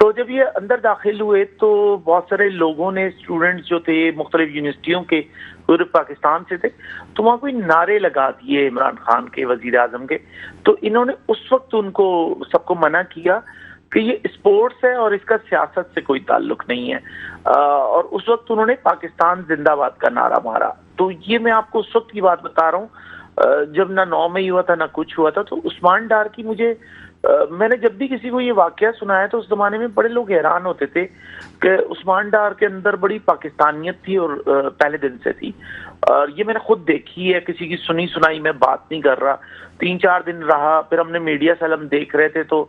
تو جب یہ اندر داخل ہوئے تو بہت سارے لوگوں نے، اسٹوڈنٹس جو تھے مختلف یونیورسٹیوں کے پورے پاکستان سے تھے، تو وہاں کوئی نعرے لگا دیے عمران خان کے، وزیر اعظم کے. تو انہوں نے اس وقت ان کو سب کو منع کیا کہ یہ اسپورٹس ہے اور اس کا سیاست سے کوئی تعلق نہیں ہے. اور اس وقت انہوں نے پاکستان زندہ باد کا نعرہ مارا. تو یہ میں آپ کو اس وقت کی بات بتا رہا ہوں جب نہ 9 مئی ہوا تھا نہ کچھ ہوا تھا. تو عثمان ڈار کی میں نے جب بھی کسی کو یہ واقعہ سنایا تو اس زمانے میں بڑے لوگ حیران ہوتے تھے کہ عثمان ڈار کے اندر بڑی پاکستانیت تھی اور پہلے دن سے تھی. اور یہ میں نے خود دیکھی ہے، کسی کی سنی سنائی میں بات نہیں کر رہا. 3-4 دن رہا، پھر ہم نے میڈیا سے ہم دیکھ رہے تھے تو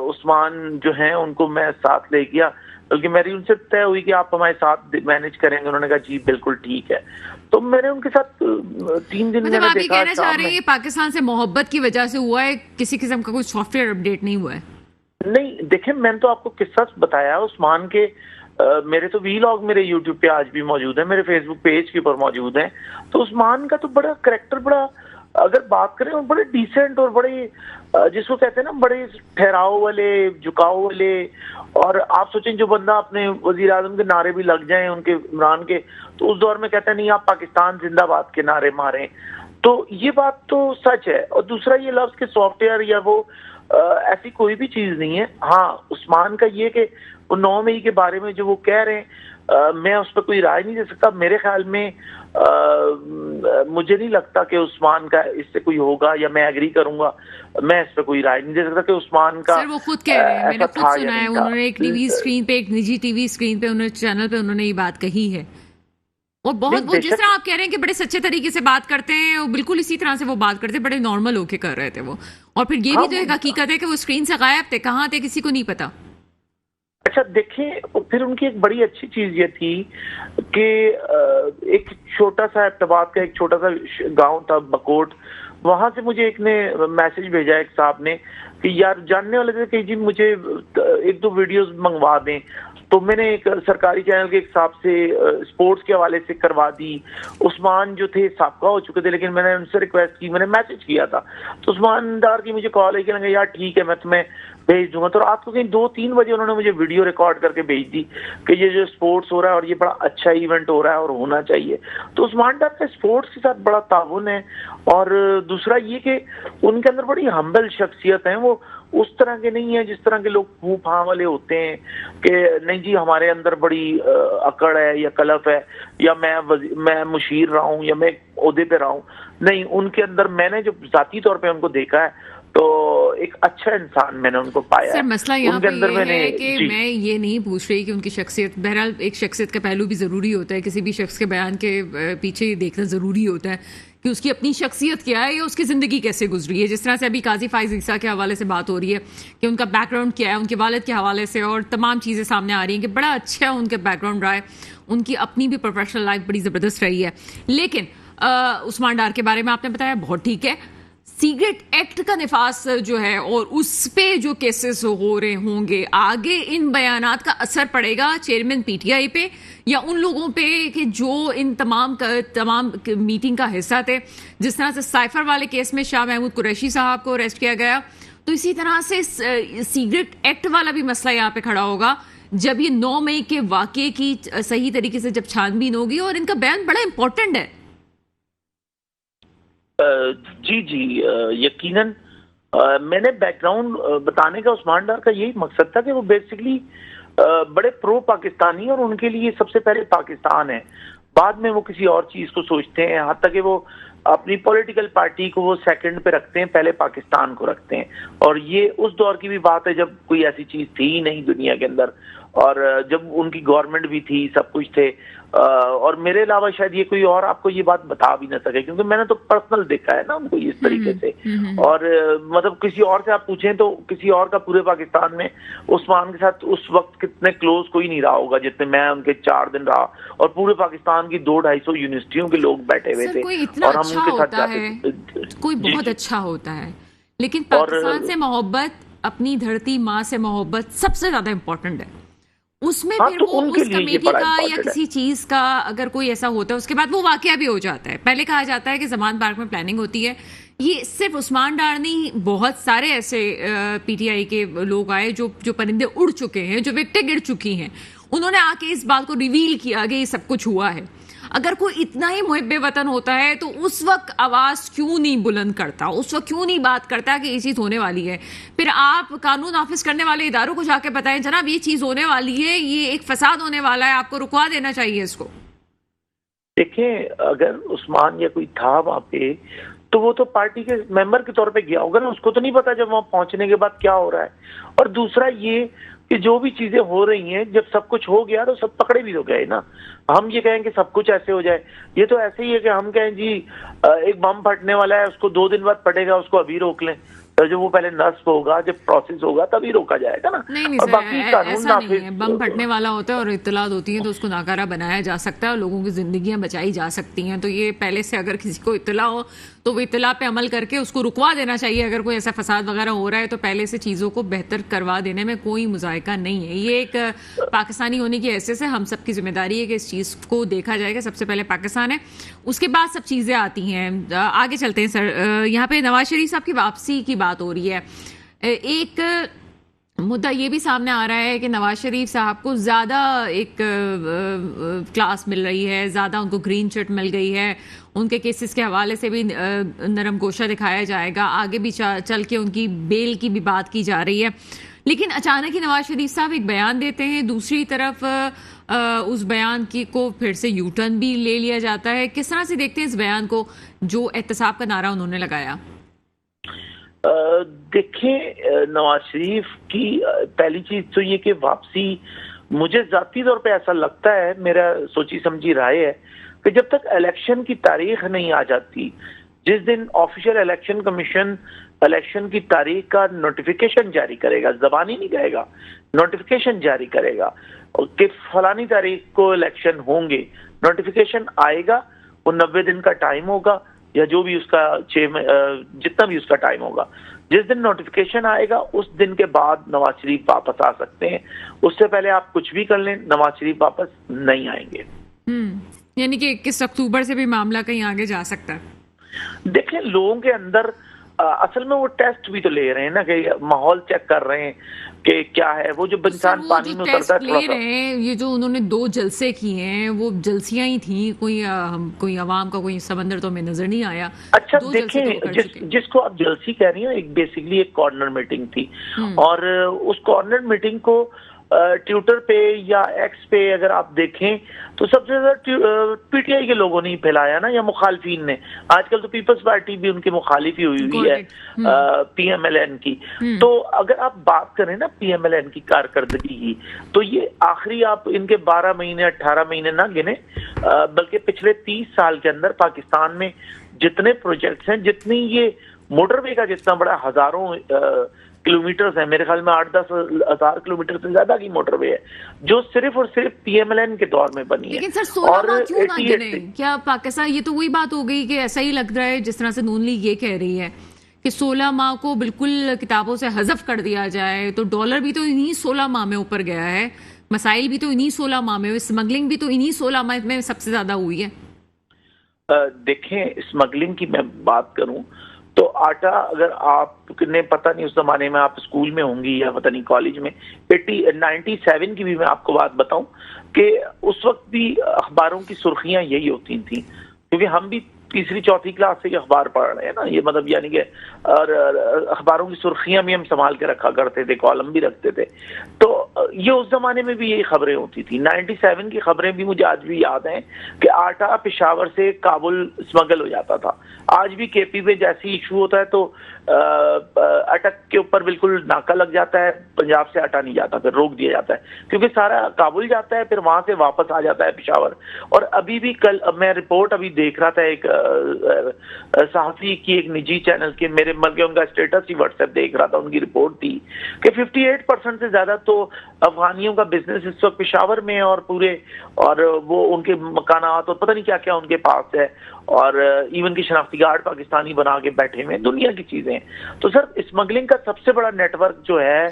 عثمان جو ہیں ان کو میں ساتھ لے گیا، بلکہ میری ان سے طے ہوئی کہ آپ ہمارے ساتھ مینج کریں گے. انہوں نے کہا جی بالکل ٹھیک ہے. تو میں نے ان کے ساتھ 3 دن مطلب آپ یہ کہنا چاہ رہے ہیں پاکستان سے محبت کی وجہ سے ہوا ہے، کسی قسم کا کوئی سافٹ ویئر اپڈیٹ نہیں ہوا ہے؟ نہیں دیکھیں، میں نے تو آپ کو قصہ بتایا عثمان کے. میرے تو وی لاگ میرے یوٹیوب پہ آج بھی موجود ہیں، میرے فیس بک پیج کے اوپر موجود ہیں. تو عثمان کا تو بڑا کریکٹر، بڑا اگر بات کریں بڑے ڈیسنٹ اور بڑے جس کو کہتے ہیں نا بڑے ٹھہراؤ والے، جھکاؤ والے. اور آپ سوچیں جو بندہ اپنے وزیر اعظم کے نعرے بھی لگ جائیں ان کے، عمران کے، تو اس دور میں کہتا ہے نہیں آپ پاکستان زندہ باد کے نعرے ماریں. تو یہ بات تو سچ ہے. اور دوسرا یہ لفظ کہ سافٹ ویئر یا وہ ایسی کوئی بھی چیز نہیں ہے. ہاں عثمان کا یہ کہ وہ 9 مئی کے بارے میں جو وہ کہہ رہے ہیں میں اس پہ کوئی رائے نہیں دے سکتا. میرے خیال میں مجھے نہیں لگتا کہ عثمان کا اس سے کوئی ہوگا، یا میں ایگری کروں گا. میں اس پہ کوئی رائے نہیں دے سکتا کہ عثمان کا. سر وہ خود کہہ رہے ہیں، میں نے خود سنا ہے، انہوں نے ایک ٹی وی اسکرین پہ، ایک نجی ٹی وی اسکرین پہ، چینل پہ انہوں نے یہ بات کہی ہے. اور بہت وہ جس طرح آپ کہہ رہے ہیں کہ بڑے سچے طریقے سے بات کرتے ہیں، اور بالکل اسی طرح سے وہ بات کرتے ہیں، بڑے نارمل ہو کے کر رہے تھے وہ. اور پھر یہ بھی تو ایک حقیقت ہے کہ وہ اسکرین سے غائب تھے، کہاں تھے کسی کو نہیں پتا. اچھا دیکھیں، پھر ان کی ایک بڑی اچھی چیز یہ تھی کہ ایک چھوٹا سا ابتباد کا ایک چھوٹا سا گاؤں تھا بکوٹ، وہاں سے مجھے ایک نے میسج بھیجا، ایک صاحب نے، کہ یار جاننے والے تھے کہ جی مجھے 1-2 ویڈیوز منگوا دیں. تو میں نے ایک سرکاری چینل کے ایک صاحب سے اسپورٹس کے حوالے سے کروا دی. عثمان جو تھے سابقہ ہو چکے تھے، لیکن میں نے ان سے ریکویسٹ کی، میں نے میسج کیا تھا. تو عثمان ڈار کی مجھے کال آئی کہ یار ٹھیک ہے میں تمہیں بھیج دوں گا. تو رات کو کہیں 2-3 بجے انہوں نے مجھے ویڈیو ریکارڈ کر کے بھیج دی کہ یہ جو اسپورٹس ہو رہا ہے اور یہ بڑا اچھا ایونٹ ہو رہا ہے اور ہونا چاہیے. تو عثمان ڈار کا اسپورٹس کے ساتھ بڑا تعاون ہے. اور دوسرا یہ کہ ان کے اندر بڑی ہمبل شخصیت ہیں. وہ اس طرح کے نہیں ہیں جس طرح کے لوگ پھو پھاں والے ہوتے ہیں کہ نہیں جی ہمارے اندر بڑی اکڑ ہے یا کلف ہے، یا میں مشیر رہا ہوں یا میں عہدے پہ رہا ہوں. نہیں، ان کے اندر میں نے جو ذاتی طور پہ ان کو دیکھا ہے تو ایک اچھا انسان میں نے ان کو پایا. سر مسئلہ یہاں پہ یہ ہے کہ میں یہ نہیں پوچھ رہی کہ ان کی شخصیت، بہرحال ایک شخصیت کا پہلو بھی ضروری ہوتا ہے، کسی بھی شخص کے بیان کے پیچھے دیکھنا ضروری ہوتا ہے کہ اس کی اپنی شخصیت کیا ہے یا اس کی زندگی کیسے گزری ہے. جس طرح سے ابھی قاضی فائز عیسیٰ کے حوالے سے بات ہو رہی ہے کہ ان کا بیک گراؤنڈ کیا ہے، ان کے والد کے حوالے سے، اور تمام چیزیں سامنے آ رہی ہیں کہ بڑا اچھا ان کا بیک گراؤنڈ رہا ہے، ان کی اپنی بھی پروفیشنل لائف بڑی زبردست رہی ہے. لیکن عثمان ڈار کے بارے میں آپ نے بتایا بہت ٹھیک ہے. سیگریٹ ایکٹ کا نفاذ جو ہے اور اس پہ جو کیسز ہو رہے ہوں گے، آگے ان بیانات کا اثر پڑے گا چیئرمین پی ٹی آئی پہ یا ان لوگوں پہ کہ جو ان تمام میٹنگ کا حصہ تھے؟ جس طرح سے سائفر والے کیس میں شاہ محمود قریشی صاحب کو اریسٹ کیا گیا، تو اسی طرح سے سیگریٹ ایکٹ والا بھی مسئلہ یہاں پہ کھڑا ہوگا جب یہ 9 مئی کے واقعے کی صحیح طریقے سے جب چھان بین ہوگی. اور ان کا بیان بڑا امپورٹنٹ ہے. جی یقیناً. میں نے بیک گراؤنڈ بتانے کا عثمان ڈار کا یہی مقصد تھا کہ وہ بیسکلی بڑے پرو پاکستانی، اور ان کے لیے سب سے پہلے پاکستان ہے، بعد میں وہ کسی اور چیز کو سوچتے ہیں. حتیٰ کہ وہ اپنی پولیٹیکل پارٹی کو وہ سیکنڈ پہ رکھتے ہیں، پہلے پاکستان کو رکھتے ہیں. اور یہ اس دور کی بھی بات ہے جب کوئی ایسی چیز تھی ہی نہیں دنیا کے اندر، اور جب ان کی گورنمنٹ بھی تھی، سب کچھ تھے. اور میرے علاوہ شاید یہ کوئی اور آپ کو یہ بات بتا بھی نہ سکے، کیونکہ میں نے تو پرسنل دیکھا ہے نا ان کو اس طریقے سے. اور مطلب کسی اور سے آپ پوچھیں تو کسی اور کا پورے پاکستان میں عثمان کے ساتھ اس وقت کتنے کلوز کوئی نہیں رہا ہوگا جتنے میں ان کے 4 دن رہا. اور پورے پاکستان کی 200-250 یونیورسٹیوں کے لوگ بیٹھے ہوئے تھے، اور ہم ان کے ساتھ جاتے. کوئی بہت اچھا ہوتا ہے، لیکن پاکستان سے محبت، اپنی دھرتی ماں سے محبت سب سے زیادہ امپورٹنٹ ہے. اس میں ہاں پھر تو وہ ان کے اس لیے یہ کمیٹی بڑا کا یا امپورٹنٹ ہے. کسی چیز کا اگر کوئی ایسا ہوتا ہے اس کے بعد وہ واقعہ بھی ہو جاتا ہے. پہلے کہا جاتا ہے کہ زمان پارک میں پلاننگ ہوتی ہے. یہ صرف عثمان ڈار نہیں, بہت سارے ایسے پی ٹی آئی کے لوگ آئے جو پرندے اڑ چکے ہیں, جو وکٹیں گر چکی ہیں, انہوں نے آ کے اس بات کو ریویل کیا کہ یہ سب کچھ ہوا ہے. اگر کوئی اتنا ہی محب وطن ہوتا ہے تو اس وقت آواز کیوں نہیں بلند کرتا, اس وقت کیوں نہیں بات کرتا کہ یہ چیز ہونے والی ہے؟ پھر آپ قانون نافذ کرنے والے اداروں کو جا کے بتائیں جناب یہ چیز ہونے والی ہے, یہ ایک فساد ہونے والا ہے, آپ کو رکوا دینا چاہیے اس کو. دیکھیں اگر عثمان یا کوئی تھا وہاں پہ تو وہ تو پارٹی کے ممبر کے طور پہ گیا ہوگا نا, اس کو تو نہیں پتا جب وہاں پہنچنے کے بعد کیا ہو رہا ہے. اور دوسرا یہ کہ جو بھی چیزیں ہو رہی ہیں جب سب کچھ ہو گیا تو سب پکڑے بھی تو گئے نا. ہم یہ کہیں کہ سب کچھ ایسے ہو جائے, یہ تو ایسے ہی ہے کہ ہم کہیں جی ایک بم پھٹنے والا ہے, اس کو 2 دن بعد پھٹے گا, اس کو ابھی روک لیں. جب وہ پہلے نصب ہوگا, جب پروسیس ہوگا تبھی روکا جائے گا نا. نہیں اور سر, باقی قانون ایسا نہیں ہے. نافذ بم پھٹنے والا ہوتا ہے اور اطلاعات ہوتی ہیں تو اس کو ناکارہ بنایا جا سکتا ہے اور لوگوں کی زندگیاں بچائی جا سکتی ہیں. تو یہ پہلے سے اگر کسی کو اطلاع ہو تو وہ اطلاع پہ عمل کر کے اس کو رکوا دینا چاہیے. اگر کوئی ایسا فساد وغیرہ ہو رہا ہے تو پہلے سے چیزوں کو بہتر کروا دینے میں کوئی مذائقہ نہیں ہے. یہ ایک پاکستانی ہونے کی حیثیت سے ہم سب کی ذمہ داری ہے کہ اس چیز کو دیکھا جائے گا. سب سے پہلے پاکستان ہے, اس کے بعد سب چیزیں آتی ہیں. آگے چلتے ہیں سر. یہاں پہ نواز شریف صاحب کی واپسی کی بات ہو رہی ہے. ایک مدعا یہ بھی سامنے آ رہا ہے کہ نواز شریف صاحب کو زیادہ ایک کلاس مل رہی ہے, زیادہ ان کو گرین چٹ مل گئی ہے, ان کے کیسز کے حوالے سے بھی نرم گوشہ دکھایا جائے گا, آگے بھی چل کے ان کی بیل کی بھی بات کی جا رہی ہے. لیکن اچانک ہی نواز شریف صاحب ایک بیان دیتے ہیں, دوسری طرف اس بیان کی کو پھر سے یو ٹرن بھی لے لیا جاتا ہے. کس طرح سے دیکھتے ہیں اس بیان کو جو احتساب کا نعرہ انہوں نے لگایا؟ دیکھیں نواز شریف کی پہلی چیز تو یہ کہ واپسی, مجھے ذاتی طور پہ ایسا لگتا ہے, میرا سوچی سمجھی رائے ہے کہ جب تک الیکشن کی تاریخ نہیں آ جاتی, جس دن آفیشیل الیکشن کمیشن الیکشن کی تاریخ کا نوٹیفیکیشن جاری کرے گا, زبانی نہیں کہے گا, نوٹیفیکیشن جاری کرے گا کہ فلانی تاریخ کو الیکشن ہوں گے, نوٹیفیکیشن آئے گا, وہ 90 دن کا ٹائم ہوگا یا جو بھی اس کا جتنا بھی اس کا ٹائم ہوگا, جس دن نوٹیفیکیشن آئے گا اس دن کے بعد نواز شریف واپس آ سکتے ہیں. اس سے پہلے آپ کچھ بھی کر لیں, نواز شریف واپس نہیں آئیں گے. یعنی کہ 21 اکتوبر سے بھی معاملہ کہیں آگے جا سکتا ہے. دیکھیں لوگوں کے اندر اصل میں وہ ٹیسٹ بھی تو لے رہے ہیں نا, کہ ماحول چیک کر رہے ہیں کہ کیا ہے. وہ جو انسان پانی میں اترتا ہے لے رہے ہیں, یہ جو انہوں نے 2 جلسے کیے ہیں وہ جلسیاں ہی تھیں, کوئی عوام کا کوئی سمندر تو ہمیں نظر نہیں آیا. اچھا دیکھیں, جس کو آپ جلسی کہہ رہی ہیں, ایک بیسکلی ایک کارنر میٹنگ تھی, اور اس کارنر میٹنگ کو ٹویٹر پہ یا ایکس پہ اگر آپ دیکھیں تو سب سے زیادہ پی ٹی آئی کے لوگوں نے پھیلایا نا, یا مخالفین نے. آج کل تو پیپلز پارٹی بھی ان کی مخالف ہی ہوئی ہے پی ایم ایل این کی. تو اگر آپ بات کریں نا پی ایم ایل این کی کارکردگی کی, تو یہ آخری آپ ان کے 12 مہینے 18 مہینے نہ گنے, بلکہ پچھلے 30 سال کے اندر پاکستان میں جتنے پروجیکٹس ہیں, جتنی یہ موٹر وے کا جتنا بڑا ہزاروں کلومیٹرز ہیں, میرے خیال میں 8-10 ہزار کلومیٹر سے زیادہ کی موٹر وے ہے, جو صرف اور صرف پی ایم ایل این کے دور میں بنی ہے. لیکن سر 16 ماہ کیوں نہ گنے؟ کیا پاکستان, یہ تو وہی بات ہو گئی کہ ایسا ہی لگ رہا ہے جس طرح سے نون لیگ یہ کہہ رہی ہے کہ 16 ماہ کو بالکل کتابوں سے حذف کر دیا جائے. تو ڈالر بھی تو انہی 16 ماہ میں اوپر گیا ہے, مسائل بھی تو انہی 16 ماہ میں, اسمگلنگ بھی تو انہی 16 ماہ میں سب سے زیادہ ہوئی ہے. دیکھیں اسمگلنگ کی میں بات کروں تو آٹا, اگر آپ نے پتہ نہیں اس زمانے میں آپ اسکول میں ہوں گی یا پتہ نہیں کالج میں, 97 کی بھی میں آپ کو بات بتاؤں کہ اس وقت بھی اخباروں کی سرخیاں یہی ہوتی تھیں, کیونکہ ہم بھی 3-4 کلاس سے یہ اخبار پڑھ رہے ہیں نا, یہ مطلب یعنی کہ اور اخباروں کی سرخیاں بھی ہم سنبھال کے رکھا کرتے تھے, کالم بھی رکھتے تھے. تو یہ اس زمانے میں بھی یہی خبریں ہوتی تھی. 97 کی خبریں بھی مجھے آج بھی یاد ہیں کہ آٹا پشاور سے کابل اسمگل ہو جاتا تھا. آج بھی کے پی پہ جیسی ایشو ہوتا ہے تو اٹک کے اوپر بالکل ناکا لگ جاتا ہے, پنجاب سے آٹا نہیں جاتا, پھر روک دیا جاتا ہے, کیونکہ سارا کابل جاتا ہے, پھر وہاں سے واپس آ جاتا ہے پشاور. اور ابھی بھی کل میں رپورٹ ابھی دیکھ رہا تھا, ایک صحافی کی ایک نجی چینل کے, میرے مل کے ان کا اسٹیٹس ہی واٹس ایپ دیکھ رہا تھا, ان کی رپورٹ تھی کہ 58% سے زیادہ تو افغانیوں کا بزنس اس وقت پشاور میں اور پورے، اور وہ ان کے مکانات اور پتہ نہیں کیا کیا ان کے پاس ہے، اور ایون کی شناختی کارڈ پاکستانی بنا کے بیٹھے ہوئے، دنیا کی چیزیں ہیں. تو سر اسمگلنگ کا سب سے بڑا نیٹ ورک جو ہے،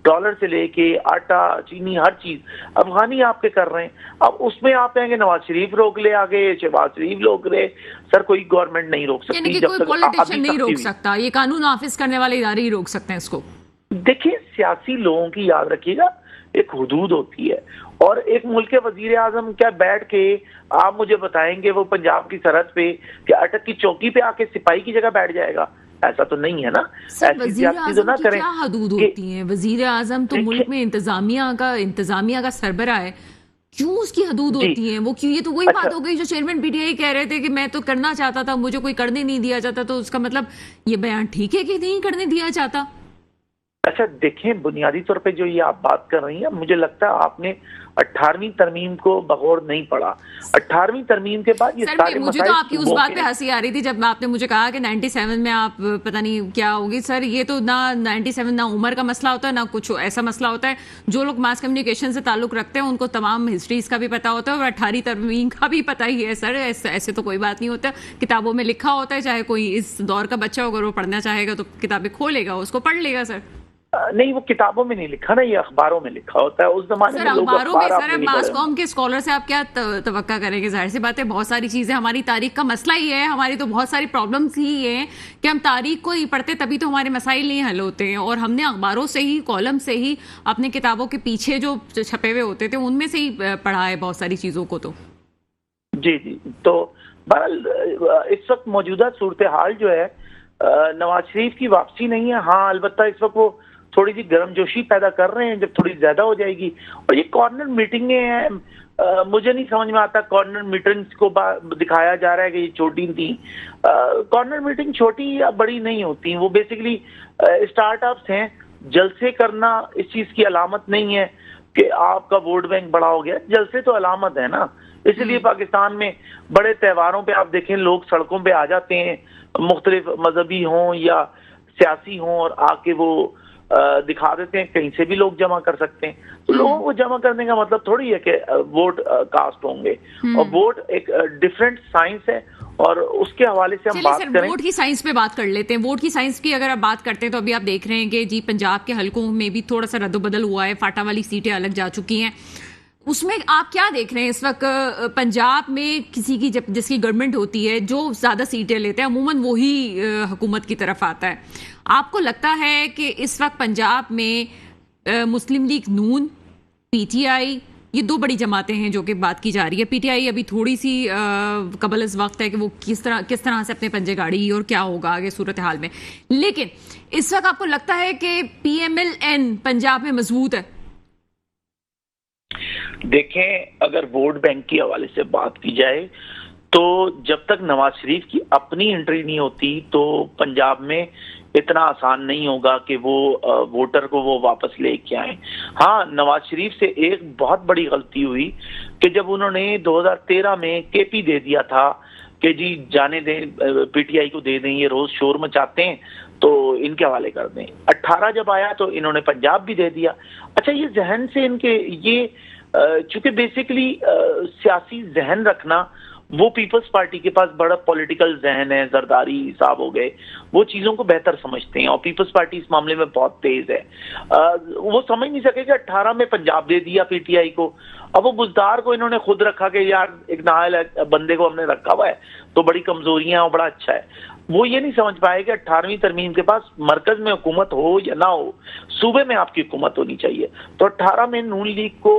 ڈالر سے لے کے آٹا چینی ہر چیز افغانی آپ کے کر رہے ہیں. اب اس میں آپ کہیں گے نواز شریف روک لے آگے، شہباز شریف روک لے، سر کوئی گورنمنٹ نہیں روک سکتی. یعنی کہ کوئی پولیٹیشین نہیں روک سکتا، یہ قانون نافذ کرنے والے ادارے ہی روک سکتے ہیں اس کو. دیکھیں سیاسی لوگوں کی یاد رکھیے گا ایک حدود ہوتی ہے، اور ایک ملک کے وزیر اعظم کیا بیٹھ کے آپ مجھے بتائیں گے وہ پنجاب کی سرحد پہ کہ اٹک کی چوکی پہ آ کے سپاہی کی جگہ بیٹھ جائے گا؟ ایسا تو نہیں ہے نا. وزیر اعظم کی کیا حدود ہوتی ہیں؟ وزیر اعظم تو ملک میں انتظامیہ کا سربراہ ہے، کیوں اس کی حدود ہوتی ہیں؟ وہ کیوں؟ یہ تو وہی بات ہو گئی جو چیئرمین پی ٹی آئی کہہ رہے تھے کہ میں تو کرنا چاہتا تھا، مجھے کوئی کرنے نہیں دیا جاتا. تو اس کا مطلب یہ بیان ٹھیک ہے کہ نہیں کرنے دیا جاتا؟ اچھا دیکھیں، بنیادی طور پہ جو یہ آپ بات کر رہی ہیں، مجھے لگتا ہے آپ نے 18ویں ترمیم کو بغور نہیں پڑھا. 18ویں ترمیم کے بعد یہ سارے مجھے تو آپ کی اس بات پہ ہنسی آ رہی تھی جب آپ نے مجھے کہا کہ 97 میں آپ پتہ نہیں کیا ہوگی. سر یہ تو نہ 97 نہ عمر کا مسئلہ ہوتا ہے نہ کچھ ایسا مسئلہ ہوتا ہے. جو لوگ ماس کمیونیکیشن سے تعلق رکھتے ہیں ان کو تمام ہسٹریز کا بھی پتا ہوتا ہے اور 18ویں ترمیم کا بھی پتہ ہی ہے. سر ایسے تو کوئی بات نہیں ہوتا، کتابوں میں لکھا ہوتا ہے. چاہے کوئی اس دور کا بچہ اگر وہ پڑھنا چاہے گا تو کتابیں کھولے گا، اس کو پڑھ لے گا. سر نہیں، وہ کتابوں میں نہیں لکھا نا، یہ اخباروں میں لکھا ہوتا ہے. اس زمانے میں لوگ اخباروں میں. سر ماس کام کے اسکالر سے آپ کیا توقع کریں گے؟ ظاہر سی بات ہے بہت ساری چیزیں، ہماری تاریخ کا مسئلہ ہی ہے، ہماری تو بہت ساری پرابلمس ہی ہیں کہ ہم تاریخ کو ہی پڑھتے تبھی تو ہمارے مسائل نہیں حل ہوتے ہیں. اور ہم نے اخباروں سے ہی، کالم سے ہی، اپنے کتابوں کے پیچھے جو چھپے ہوئے ہوتے تھے ان میں سے ہی پڑھا ہے بہت ساری چیزوں کو. تو جی تو بہرحال اس وقت موجودہ صورتحال جو ہے، نواز شریف کی واپسی نہیں ہے. ہاں البتہ اس وقت وہ تھوڑی سی گرم جوشی پیدا کر رہے ہیں، جب تھوڑی زیادہ ہو جائے گی. اور یہ کارنر میٹنگیں ہیں، مجھے نہیں سمجھ میں آتا. کارنر میٹنگز کو دکھایا جا رہا ہے کہ یہ چھوٹی تھیں. کارنر میٹنگ چھوٹی یا بڑی نہیں ہوتی، وہ بیسیکلی اسٹارٹ اپس ہیں. جلسے کرنا اس چیز کی علامت نہیں ہے کہ آپ کا ووٹ بینک بڑا ہو گیا. جلسے تو علامت ہے نا. اس لیے پاکستان میں بڑے تہواروں پہ آپ دیکھیں لوگ سڑکوں پہ آ جاتے ہیں، مختلف مذہبی ہوں یا سیاسی ہوں، اور آ کے وہ دکھا دیتے ہیں کہیں سے بھی لوگ جمع کر سکتے ہیں. تو لوگوں کو جمع کرنے کا مطلب تھوڑی ہے کہ ووٹ کاسٹ ہوں گے. اور ووٹ ایک ڈیفرنٹ سائنس ہے، اور اس کے حوالے سے ہم بات کریں. ووٹ کی سائنس پہ بات کر لیتے ہیں. ووٹ کی سائنس کی اگر آپ بات کرتے ہیں تو ابھی آپ دیکھ رہے ہیں کہ جی پنجاب کے حلقوں میں بھی تھوڑا سا رد و بدل ہوا ہے، فاٹا والی سیٹیں الگ جا چکی ہیں. اس میں آپ کیا دیکھ رہے ہیں اس وقت پنجاب میں؟ کسی کی جس کی گورنمنٹ ہوتی ہے جو زیادہ سیٹیں لیتے ہیں عموماً وہی حکومت کی طرف آتا ہے. آپ کو لگتا ہے کہ اس وقت پنجاب میں مسلم league known, P T I, یہ دو بڑی جماعتیں ہیں جو کہ بات کی جا رہی ہے. پی ٹی آئی ابھی تھوڑی سی قبل از وقت ہے کہ وہ کس طرح سے اپنے پنجے گاڑی اور کیا ہوگا آگے صورتحال میں. لیکن اس وقت آپ کو لگتا ہے کہ P M L N Punjab میں مضبوط ہے؟ دیکھیں اگر ووٹ بینک کے حوالے سے بات کی جائے تو جب تک نواز شریف کی اپنی انٹری نہیں ہوتی تو پنجاب میں اتنا آسان نہیں ہوگا کہ وہ ووٹر کو وہ واپس لے کے آئیں. ہاں نواز شریف سے ایک بہت بڑی غلطی ہوئی کہ جب انہوں نے 2013 میں کے پی دے دیا تھا کہ جی جانے دیں، پی ٹی آئی کو دے دیں، یہ روز شور مچاتے ہیں تو ان کے حوالے کر دیں. 18 جب آیا تو انہوں نے پنجاب بھی دے دیا. اچھا یہ ذہن سے ان کے یہ چونکہ بیسیکلی سیاسی ذہن رکھنا، وہ پیپلز پارٹی کے پاس بڑا پولیٹیکل ذہن ہے، زرداری صاحب ہو گئے، وہ چیزوں کو بہتر سمجھتے ہیں اور پیپلز پارٹی اس معاملے میں بہت تیز ہے. وہ سمجھ نہیں سکے کہ 18 میں پنجاب دے دیا پی ٹی آئی کو. اب وہ بزدار کو انہوں نے خود رکھا کہ یار ایک نااہل بندے کو ہم نے رکھا ہوا ہے تو بڑی کمزوریاں اور بڑا اچھا ہے. وہ یہ نہیں سمجھ پائے کہ 18ویں ترمیم کے پاس مرکز میں حکومت ہو یا نہ ہو، صوبے میں آپ کی حکومت ہونی چاہیے. تو 18 میں نون لیگ کو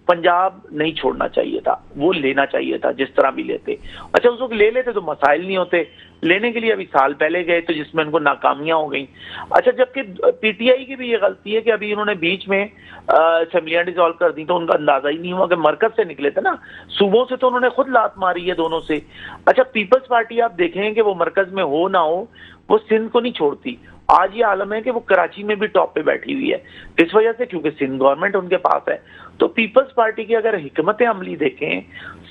پنجاب نہیں چھوڑنا چاہیے تھا، وہ لینا چاہیے تھا جس طرح بھی لیتے. اچھا اس وقت لے لیتے تو مسائل نہیں ہوتے. لینے کے لیے ابھی سال پہلے گئے تو جس میں ان کو ناکامیاں ہو گئیں. اچھا جبکہ پی ٹی آئی کی بھی یہ غلطی ہے کہ ابھی انہوں نے بیچ میں اسمبلیاں ڈیزالو کر دی تو ان کا اندازہ ہی نہیں ہوا کہ مرکز سے نکلے تھے نا، صوبوں سے تو انہوں نے خود لات ماری ہے دونوں سے. اچھا پیپلز پارٹی آپ دیکھیں کہ وہ مرکز میں ہو نہ ہو وہ سندھ کو نہیں چھوڑتی. آج یہ عالم ہے کہ وہ کراچی میں بھی ٹاپ پہ بیٹھی ہوئی ہے. کس وجہ سے؟ کیونکہ سندھ گورنمنٹ ان کے پاس ہے. تو پیپلز پارٹی کی اگر حکمت عملی دیکھیں،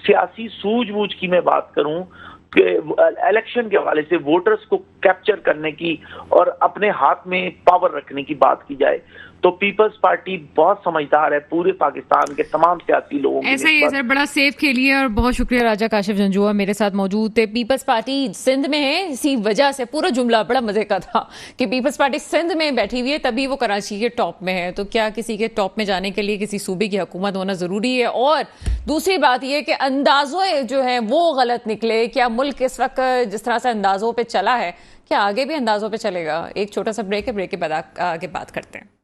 سیاسی سوجھ بوجھ کی میں بات کروں کہ الیکشن کے حوالے سے ووٹرز کو کیپچر کرنے کی اور اپنے ہاتھ میں پاور رکھنے کی بات کی جائے تو پیپلز پارٹی بہت سمجھدار ہے پورے پاکستان کے تمام سیاسی لوگوں کے ایسا ہی ہے سر، بڑا سیف کھیلیے اور بہت شکریہ۔ راجہ کاشف جنجوعہ میرے ساتھ موجود تھے۔ پیپلز پارٹی سندھ میں ہے، اسی وجہ سے پورا جملہ بڑا مزے کا تھا کہ پیپلز پارٹی سندھ میں بیٹھی ہوئی ہے تبھی وہ کراچی کے ٹاپ میں ہے، تو کیا کسی کے ٹاپ میں جانے کے لیے کسی صوبے کی حکومت ہونا ضروری ہے؟ اور دوسری بات یہ کہ اندازوں جو ہیں وہ غلط نکلے، کیا ملک اس وقت جس طرح سے اندازوں پہ چلا ہے کیا آگے بھی اندازوں پہ چلے گا؟ ایک چھوٹا سا بریک ہے، بریک کے بعد آگے بات کرتے ہیں۔